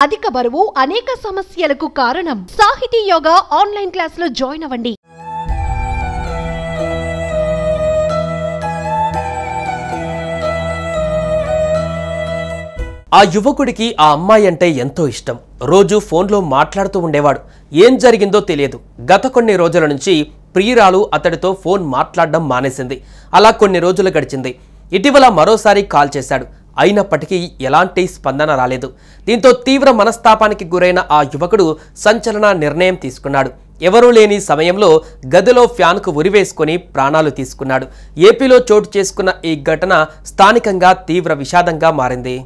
అధిక బరువు అనేక సమస్యలకు కారణం. సాహితీ యోగా ఆన్లైన్ క్లాసులో జాయిన్ అవ్వండి. ఆ యువకుడికి ఆ అమ్మాయి అంటే ఎంతో ఇష్టం. రోజు ఫోన్లో మాట్లాడుతూ ఉండేవాడు. ఏం జరిగిందో తెలియదు. గత కొన్ని రోజుల నుంచి ప్రియురాలు అతడితో ఫోన్ మాట్లాడడం మానేసింది. అలా కొన్ని రోజులు గడిచింది. ఇటీవల మరోసారి కాల్ చేశాడు. అయినప్పటికీ ఎలాంటి స్పందన రాలేదు. దీంతో తీవ్ర మనస్తాపానికి గురైన ఆ యువకుడు సంచలన నిర్ణయం తీసుకున్నాడు. ఎవరూ లేని సమయంలో గదిలో ఫ్యాన్కు ఉరివేసుకొని ప్రాణాలు తీసుకున్నాడు. ఏపీలో చోటు చేసుకున్న ఈ ఘటన స్థానికంగా తీవ్ర విషాదంగా మారింది.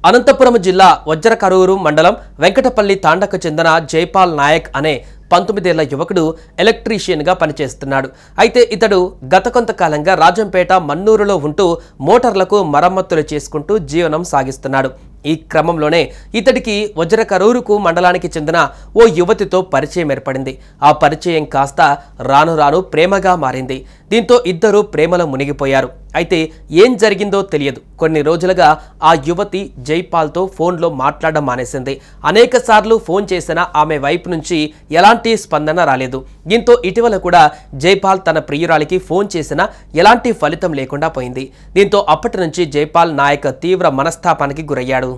అనంతపురం జిల్లా వజ్రకరూరు మండలం వెంకటపల్లి తాండకు చెందిన జైపాల్ నాయక్ అనే 19 ఏళ్ల యువకుడు ఎలక్ట్రీషియన్గా పనిచేస్తున్నాడు. అయితే ఇతడు గత కొంతకాలంగా రాజంపేట మన్నూరులో ఉంటూ మోటార్లకు మరమ్మతులు చేసుకుంటూ జీవనం సాగిస్తున్నాడు. ఈ క్రమంలోనే ఇతడికి వజ్రకరూరుకు మండలానికి చెందిన ఓ యువతితో పరిచయం ఏర్పడింది. ఆ పరిచయం కాస్త రాను రాను ప్రేమగా మారింది. దీంతో ఇద్దరు ప్రేమలో మునిగిపోయారు. అయితే ఏం జరిగిందో తెలియదు. కొన్ని రోజులుగా ఆ యువతి జైపాల్తో ఫోన్లో మాట్లాడడం మానేసింది. అనేక సార్లు ఫోన్ చేసినా ఆమె వైపు నుంచి ఎలాంటి స్పందన రాలేదు. దీంతో ఇటీవల కూడా జైపాల్ తన ప్రియురాలికి ఫోన్ చేసినా ఎలాంటి ఫలితం లేకుండా పోయింది. దీంతో అప్పటి నుంచి జైపాల్ నాయక్ తీవ్ర మనస్తాపానికి గురయ్యాడు.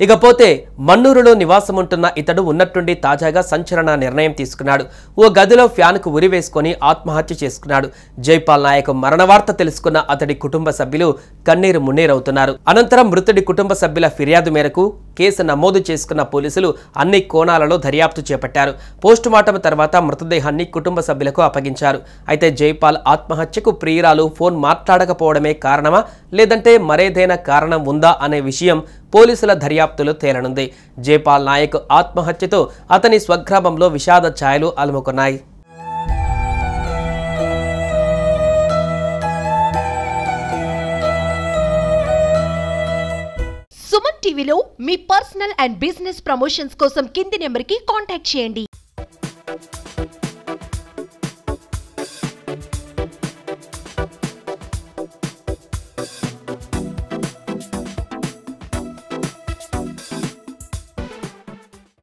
ఇకపోతే మన్నూరులో నివాసం ఉంటున్న ఇతడు ఉన్నట్టుండి తాజాగా సంచలన నిర్ణయం తీసుకున్నాడు. ఓ గదిలో ఫ్యాన్కు ఉరివేసుకొని ఆత్మహత్య చేసుకున్నాడు. జైపాల్ నాయక్ మరణ వార్త తెలుసుకున్న అతడి కుటుంబ సభ్యులు కన్నీరు మున్నీరవుతున్నారు. అనంతరం మృతుడి కుటుంబ సభ్యుల ఫిర్యాదు మేరకు కేసు నమోదు చేసుకున్న పోలీసులు అన్ని కోణాలలో దర్యాప్తు చేపట్టారు. పోస్టుమార్టం తర్వాత మృతదేహాన్ని కుటుంబ సభ్యులకు అప్పగించారు. అయితే జైపాల్ ఆత్మహత్యకు ప్రియురాలు ఫోన్ మాట్లాడకపోవడమే కారణమా, లేదంటే మరేదైనా కారణం ఉందా అనే విషయం పోలీసుల దర్యాప్తులో తేలనుంది. జైపాల్ నాయక్ ఆత్మహత్యతో అతని స్వగ్రామంలో విషాద ఛాయలు అలుముకున్నాయి. సుమన్ టీవీలో మీ పర్సనల్ అండ్ బిజినెస్ ప్రమోషన్స్ కోసం కింది నెంబర్కి కాంటాక్ట్ చేయండి.